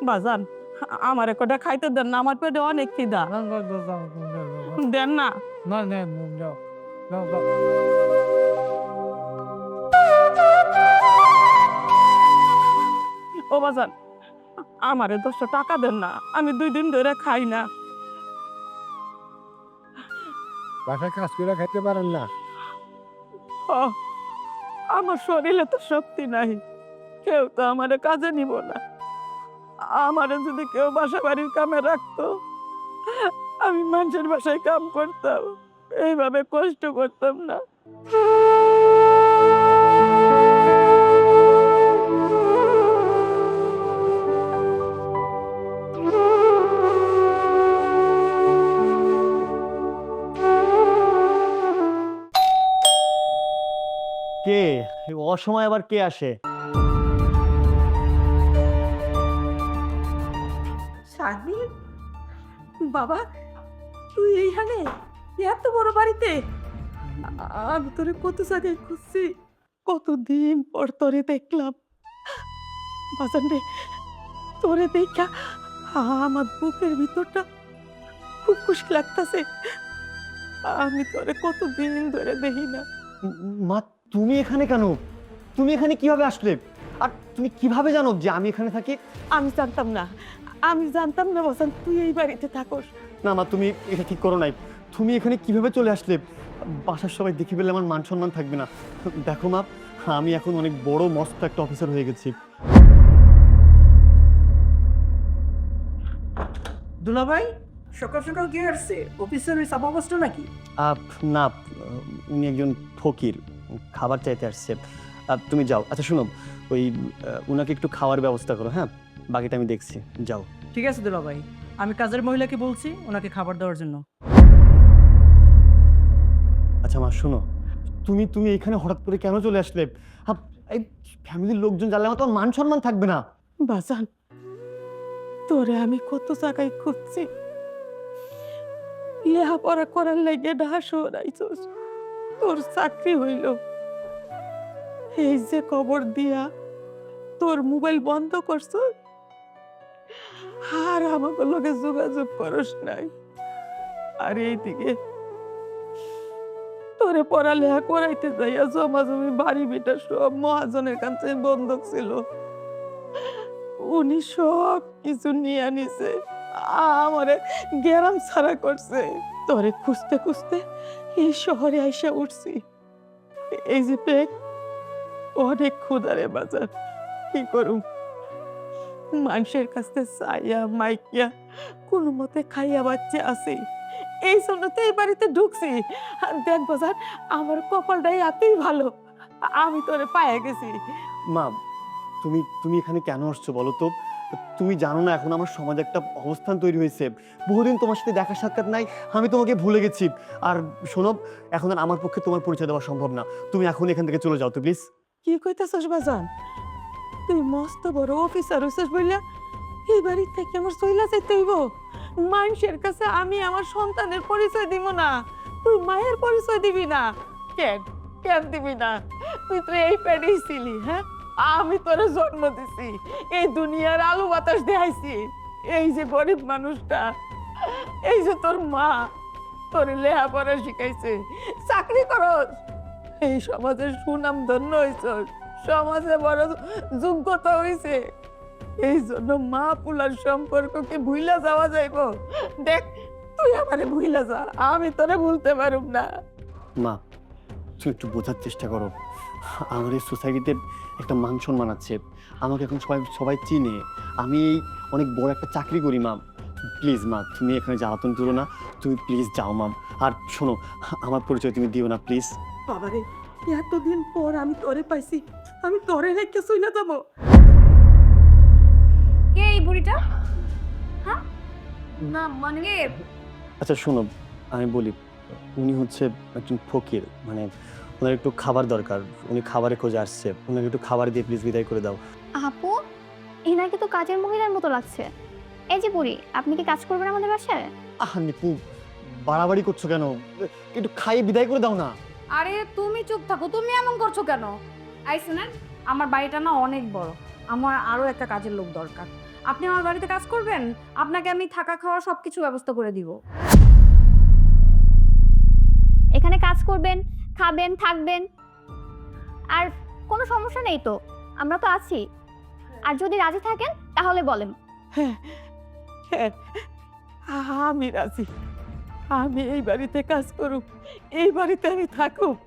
বাজান আমার একটা খাইতে দেন না, আমার পেটে অনেক খিদা। দেন না। ও বাজান, আমারে 10টা টাকা দেন না, আমি 2 দিন ধরে খাই না। বাসায় কাজ করে খাইতে পারেন না? ও, আমার শরীরে তো শক্তি নাই, কেউ তো আমারে কাজে নিব না। আমারে যদি কেউ বাসা বাড়ির কামে রাখতো, আমি মানুষের বাসায় কাম করতাম, এইভাবে কষ্ট করতাম না। কে এই অসময় আবার কে আসে? শাহিন, বাবা তুই এইখানে এত বড় বাড়িতে? আমি তোরে কত জায়গায় খুঁজছি, কতদিন পর তোরে দেখলাম। বাজান রে, তোরে দেখা আমার বুকের ভিতরটা খুব খুশি লাগতাছে। আমি তোরে কতদিন ধরে দেখি না। মা, তুমি এখানে কেন? তুমি এখানে কিভাবে আসলে? আর তুমি কিভাবে জানো যে আমি এখানে থাকি? আমি জানতাম না, আমি জানতাম না বাজান তুই এই বাড়িতে থাকস। না মা, তুমি এটা ঠিক করো নাই। তুমি এখানে কিভাবে চলে আসলে? বাসার সবাই দেখে ফেললে আমার মান সম্মান থাকবে না। দেখো মা, আমি এখন অনেক বড় মস্ত একটা অফিসার হয়ে গেছি। দুলাভাই, সকাল সকাল কি আসছে? অফিসের চাপা বসতো নাকি? না, উনি একজন ফকির, খাবার চাইতে আসছে। তুমি যাও। আচ্ছা শোনো, ওই উনাকে একটু খাওয়ার ব্যবস্থা করো, হ্যাঁ? বাকিটা আমি দেখছি, যাও। ঠিক আছে দুলাভাই, আমি কাজের মহিলাকে বলছি ওনাকে খাবার দেওয়ার জন্য। আচ্ছা মা শোনো, তুমি তুমি এখানে হঠাৎ করে কেন চলে আসলে? এই ফ্যামিলির লোকজন জানলে আমার তো মান সম্মান থাকবে না। বাজান, তোরে আমি কত জায়গায় খুঁজছি, লেখাপড়া করার লাগে ঢাকা শহর আইছস, তোর চাকরি হইল, এই যে খবর দিয়া তোর মোবাইল বন্ধ করছ, আর আমাকে লগে যোগাযোগ করস নাই। আর এইদিকে তোরে পড়ালেখা করাইতে যাইয়া জমা জমি বাড়ি বিটা সব মহাজনের কাছে বন্ধক ছিল, উনি সব কিছু নিয়ে নিছে, আমারে গেরাম ছাড়া করছে। তোরে খুঁজতে খুঁজতে এই শহরে আইসা উঠছি। এই যে পেট অনেক ক্ষুধারে বাজার, কি করুম, মানুষের কাছে চাইয়া মাইকিয়া কোনো মতে খাইয়া বাচ্চা আছে, এই জন্য তো এই বাড়িতে ঢুকছি। আর দেখ বাজার, আমার কপালটাই এতই ভালো, আমি তোরে পায়ে গেছি। মা, তুমি তুমি এখানে কেন আসছো বলো তো? তুমি জানো না এখন আমার সমাজে একটা অবস্থান তৈরি হয়েছে। বহুদিন তোমার সাথে দেখা সাক্ষাৎ নাই, আমি তোমাকে ভুলে গেছি। আর শোনো, এখন আর আমার পক্ষে তোমার পরিচয় দেওয়া সম্ভব না। তুমি এখন এখান থেকে চলে যাও তো প্লিজ। কি কইতাছস বাজান? তুই মস্ত বড় অফিসার হইছস বইলা এই বাড়ি থেকে আমার চইলা যাইতে হইব? মানুষের কাছে আমি আমার সন্তানের পরিচয় দিব না, তুই মায়ের পরিচয় দিবি না কেন? কেন দিবি না? তুই তো এই পেটেই ছিলি, হ্যাঁ? আমি তোরে জন্ম দিছি, এই দুনিয়ার আলো বাতাস দেখাইছি। এই যে গরিব মানুষটা, এই যে তোর মা তোর লেখাপড়া শিখাইছে, চাকরি করস, এই সমাজের সুনাম ধন্য হইছ, সমাজে বড় যোগ্যতা হইছে, এই জন্য মা পুলার সম্পর্ককে ভুইলা যাওয়া যাইব? দেখ, তুই আমারে ভুইলা যা, আমি তোরে ভুলতে পারুম না। মা, তুমি একটু বোঝার চেষ্টা করো। আমার এই সোসাইটিতে একটা মান সম্মান আছে, আমাকে এখন সবাই সবাই চিনে, আমি অনেক বড় একটা চাকরি করি। মা প্লিজ, মা তুমি এখানে জ্বালাতন করো না, তুমি প্লিজ যাও মা। আর শোনো, আমার পরিচয় তুমি দিও না প্লিজ। বাবারে, এতদিন পর আমি তোরে পাইছি, আমি তোরে রেখে চইলা যাবো? কে এই বুড়িটা? হ্যাঁ, না মানে আচ্ছা শোনো, আমি বলি, উনি হচ্ছে একজন ফকির, মানে ওনার একটু খাবার দরকার, উনি খাবারের খোঁজে আসছে, ওনাকে একটু খাবার দিয়ে প্লিজ বিদায় করে দাও। আপু, এনাকে তো কাজের মহিলার মতো লাগছে। এই যে বুড়ি, আপনি কি কাজ করবেন আমাদের বাসায়? নিপু, বাড়াবাড়ি করছো কেন? একটু খাইয়ে বিদায় করে দাও না। আরে তুমি চুপ থাকো, তুমি এমন করছো কেন? আইসেন, আমার বাড়িটা না অনেক বড়, আমার আরো একটা কাজের লোক দরকার। আপনি আমার বাড়িতে কাজ করবেন, আপনাকে আমি থাকা খাওয়া সবকিছু ব্যবস্থা করে দিব। এখানে কাজ করবেন, খাবেন, থাকবেন, আর কোনো সমস্যা নেই তো, আমরা তো আছি। আর যদি রাজি থাকেন তাহলে বলেন। হ্যাঁ হ্যাঁ, আমি রাজি। আমি এই বাড়িতে কাজ করুক, এই বাড়িতে আমি থাকুক,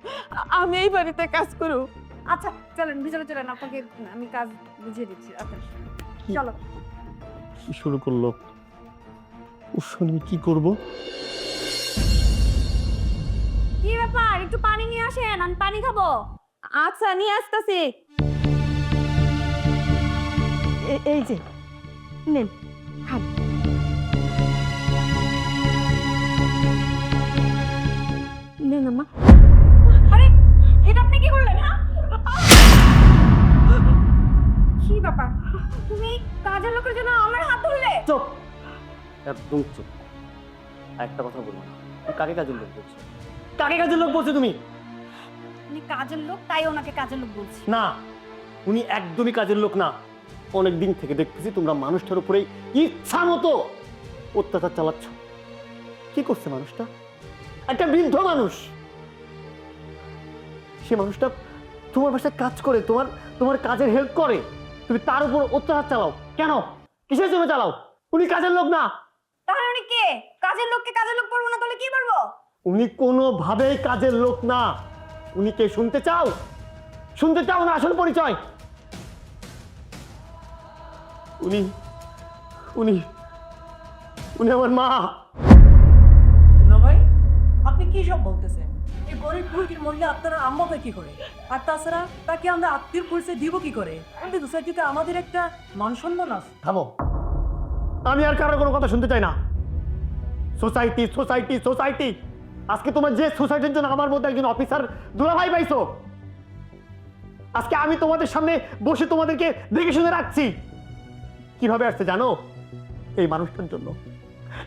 আমি এই বাড়িতে কাজ করুক। আচ্ছা চলেন ভিতরে চলেন, আপনাকে আমি কাজ বুঝিয়ে দিচ্ছি। আচ্ছা চলো। কি শুরু করলো? উফ, আমি কি করব? কি ব্যাপার, একটু পানি নিয়ে আসেন, আমি পানি খাবো। আচ্ছা নিয়ে আসতেছি। এই যে নেন, খান। নেন আম্মা। আরে এটা আপনি কি করলেন? হ্যাঁ, কি ব্যাপার, তুমি কাজের লোকের জন্য আমার হাত ধরলে? চুপ, একদম চুপ। একটা কথা বলবো না। তুমি কাকে কাজের লোক বলছো? কাকে কাজের লোক বলছো তুমি? উনি কাজের লোক, তাই ওনাকে কাজের লোক বলছি। না, উনি একদমই কাজের লোক না। অনেক দিন থেকে দেখতেছি তোমরা মানুষটার উপরেই ইচ্ছা মতো অত্যাচার চালাচ্ছ। কি করছে মানুষটা? একটা বৃদ্ধ মানুষ। সে মানুষটা তোমার বাসায় কাজ করে, তোমার কাজের হেল্প করে, তুমি তার উপর অত্যাচার চালাও কেন? কিসের জন্য চালাও? উনি কাজের লোক না। তাহলে উনি কে? কাজের লোককে কাজের লোক বলবো না তাহলে কি বলবো? উনি কোনোভাবেই কাজের লোক না। উনি কে শুনতে চাও? শুনতে চাও না আসল পরিচয়? উনি উনি উনি আমার মা। না ভাই, আপনি কি সব বলতেছেন? এই গরিব বুড়ির মূল্যে আপনারা আম্মাকে কি করে? আর তাছাড়া তাকে আমরা আত্মীয় পরিচয় দিব কি করে? আমাদের সোসাইটিতে আমাদের একটা মান সম্মান আছে। থামো, আমি আর কারোর কোনো কথা শুনতে চাই না। সোসাইটি সোসাইটি সোসাইটি, আজকে তোমার যে সোসাইটির জন্য আমার মধ্যে একজন অফিসার দুলাভাই পাইছো, আজকে আমি তোমাদের সামনে বসে তোমাদেরকে দেখে শুনে রাখছি। কিভাবে আসছে জানো? এই মানুষটার জন্য,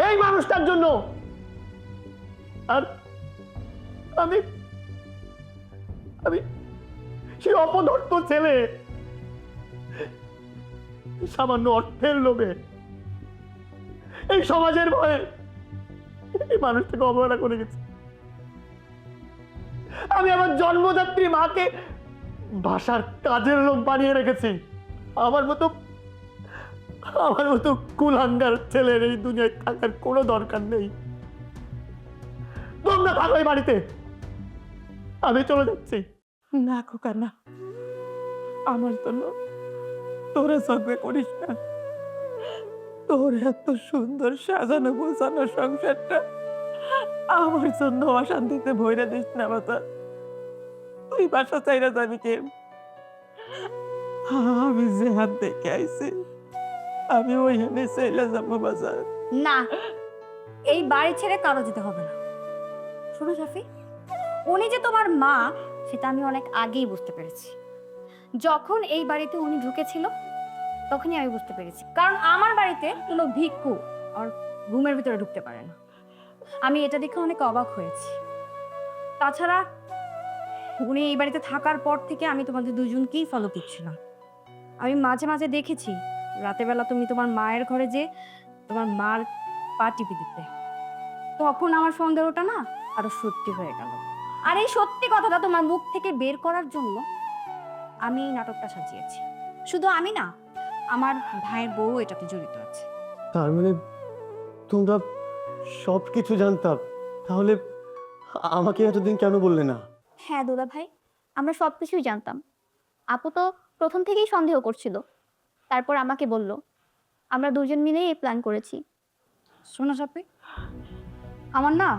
এই মানুষটার জন্য। আর আমি আমি সেই অপদার্থ ছেলে, সামান্য অর্থের লোভে, এই সমাজের ভয়ে এই মানুষটাকে অবহেলা করে গেছি। আমি আমার জন্মদাত্রী মাকে ভাষার কাজের লোক বানিয়ে রেখেছি। আমার মতো কুলাঙ্গার ছেলের এই দুনিয়ায় থাকার কোনো দরকার নেই। তোমরা থাকো এই বাড়িতে, আমি চলে যাচ্ছি। না খোকা না, আমার জন্য তোরা ঝগড়া করিস না। তোর এত সুন্দর সাজানো গোছানো সংসারটা আমার জন্য অশান্তিতে ভইরা দিস না বাবা। তুই বাসা চাইরা যাবি কে? আমি যে হাত দেখে আইছি, আমি ওইখানে চাইলে যাবো বাজার। না, এই বাড়ি ছেড়ে কারো যেতে হবে না। শোনো সাফি, উনি যে তোমার মা সেটা আমি অনেক আগেই বুঝতে পেরেছি। যখন এই বাড়িতে উনি ঢুকেছিল তখনই আমি বুঝতে পেরেছি, কারণ আমার বাড়িতে কোনো ভিক্ষু আর রুমের ভিতরে ঢুকতে পারে না। আমি এটা দেখে অনেক অবাক হয়েছি। তাছাড়া উনি এই বাড়িতে থাকার পর থেকে আমি তোমাদের দুজনকেই ফলো করছিলাম। আমি মাঝে মাঝে দেখেছি রাতের বেলা তুমি তোমার মায়ের ঘরে যে তোমার মার পা টিপে দিতে, তখন আমার সন্দেহটা না আরো সত্যি হয়ে গেল। আর এই সত্যি কথাটা তোমার মুখ থেকে বের করার জন্য আমি এই নাটকটা সাজিয়েছি। শুধু আমি না, আমার ভাইয়ের বউ এটাতে জড়িত আছে। তার মানে তোমরা সব কিছু জানতাম, তাহলে আমাকে এতদিন কেন বললে না? হ্যাঁ দুলা ভাই, আমরা সব কিছুই জানতাম। আপু তো প্রথম থেকেই সন্দেহ করছিল, তারপর আমাকে বলল। আমরা দুজন মিলেই এই প্ল্যান করেছি। শোনো সাপি, আমার না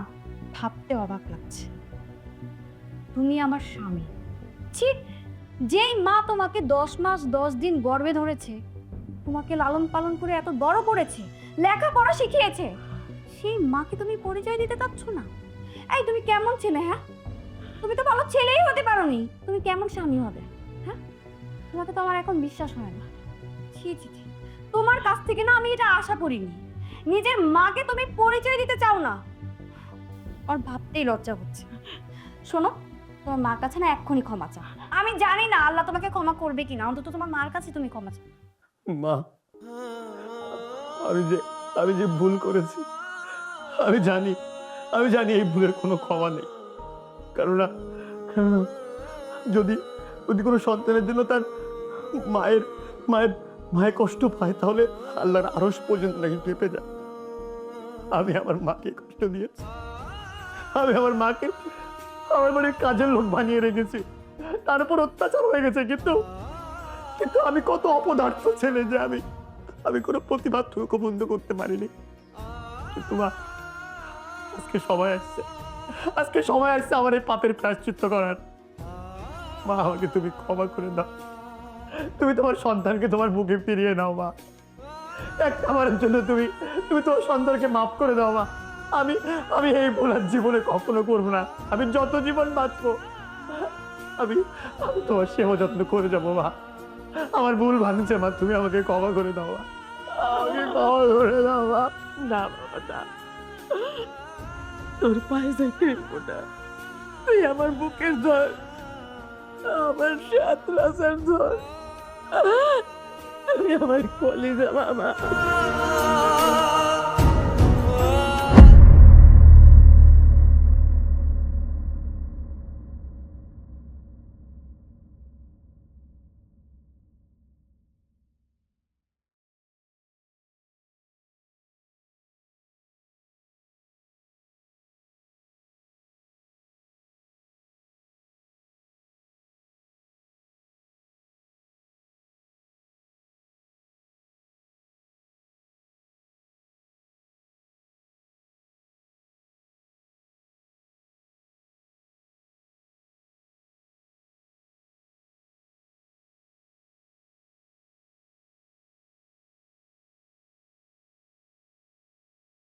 ভাবতে অবাক লাগছে, তুমি আমার স্বামী। ছি, যেই মা তোমাকে 10 মাস 10 দিন গর্ভে ধরেছে, তোমাকে লালন পালন করে এত বড় করেছে, লেখাপড়া শিখিয়েছে, সেই মাকে তুমি পরিচয় দিতে চাচ্ছ না? এই তুমি কেমন ছেলে? হ্যাঁ, তুমি তো ভালো ছেলেই হতে পারোনি, তুমি কেমন স্বামী হবে? হ্যাঁ, তোমাকে তো আমার এখন বিশ্বাস হয় না। ছি ছি ছি, তোমার কাছ থেকে না আমি এটা আশা করিনি। নিজের মাকে তুমি পরিচয় দিতে চাও না, আর ভাবতেই লজ্জা হচ্ছে। শোনো, তোমার মার কাছে না এক্ষুনি ক্ষমা চাও। আমি জানি না আল্লাহ তোমাকে ক্ষমা করবে কিনা, অন্তত তোমার মার কাছে তুমি ক্ষমা চাও। মা, আমি যে ভুল করেছি, আমি জানি এই ভুলের কোনো ক্ষমা নেই। কারণ যদি কোনো সন্তানের জন্য তার মায়ের কষ্ট পায়, তাহলে আল্লাহর আরশ পর্যন্ত নাকি কেঁপে যায়। আমি আমার মাকে কষ্ট দিয়েছি, আমি আমার মাকে আমার বাড়ির কাজের লোক বানিয়ে রেখেছি, তারপর অত্যাচার হয়ে গেছে। কিন্তু আমি কত অপদার্থ ছেলে যে আমি কোনো প্রতিবাদটুকু বন্ধ করতে পারিনি। কিন্তু মা, আজকে সময় আসছে আমার এই পাপের প্রায়শ্চিত্ত করার। মা, আমাকে তুমি ক্ষমা করে দাও, তুমি তোমার সন্তানকে তোমার বুকে ফিরিয়ে নাও মা। একটা বারের জন্য তুমি তোমার সন্তানকে মাফ করে দাও মা। আমি এই ভুল আর জীবনে কখনো করবো না। আমি যত জীবন বাঁচবো আমি তোমার সেবা যত্ন করে যাবো মা। আমার ভুল ভাঙছে মা, তুমি আমাকে ক্ষমা করে দাও মা, আমাকে ক্ষমা করে দাও মা। না বাবা না, তোর পায়ে যাইতে না, তুই আমার বুকের ধর, আমার সাত রাজার ধর, আমি আমার কলিজা বাবা।